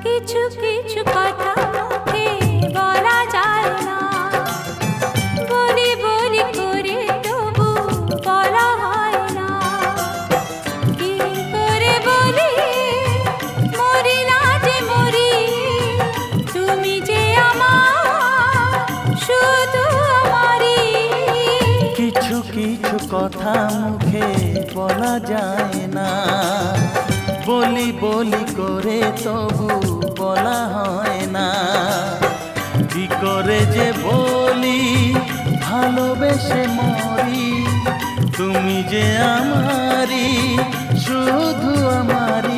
কিছু কিছু কথা মুখে বলা যায় না, বলি বলি করে তবু বলা হয় না। কি করে বলি মরি না যে মরি, তুমি যে আমার শুধু আমারই। কিছু কিছু কথা মুখে বলা যায় না, বলি বলি করে তবু বলা হয় না। কি করে যে বলি ভালোবেসে মরি, তুমি যে আমারই শুধু আমারই।